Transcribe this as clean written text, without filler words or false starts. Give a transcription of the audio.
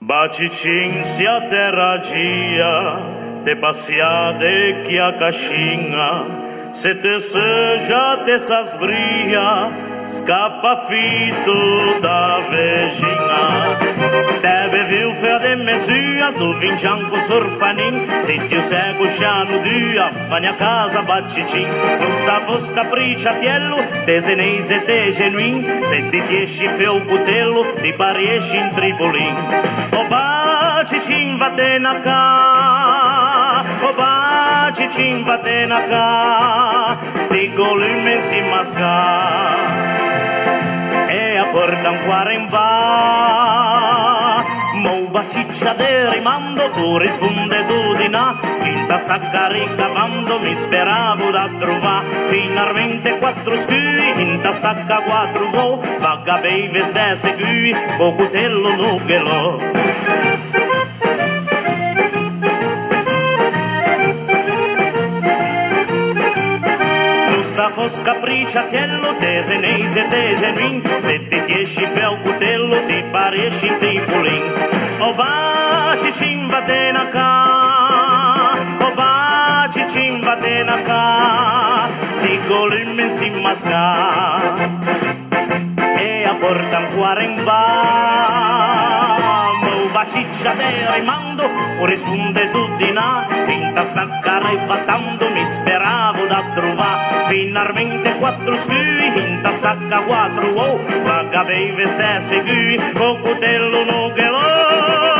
Bacicin sia terragia, te passiade chi a cascinga, se te seja te sasbria, scappa fito da vecina. Te beviu fea de mesua, tu vingianco surfanin, se ti sego no dia, vai a casa Bacicin. Non sta vos capricciatiello, te senese te genuin, se ti tiesci feu cutello, ti pariesci in tribolin. O Bacicin va te na ca, o Bacicin va te na ca, ti golume si masca, e a porta un cuore in va. Mo baciccia de rimando, tu risponde tu di na, quinta stacca ricavando, mi speravo da trovare, finalmente quattro scui, quinta stacca quattro vo, vaga beves de segui, o cutello nughelò. Sta fos capricciatiello, te senese te genuin, se ti tiesci feu cutello, ti pariesci in tripolin. O Bacicin va te na ca, o Bacicin va te na ca, ti golume si masca, e a porta un cuore in va. Baciccia de rimando, risponde tu di na, finta stacca arrebatando, mi speravo da trovare, finalmente quattro scui, finta stacca quattro, oh, vaga beves te segui, con cutello nughelò.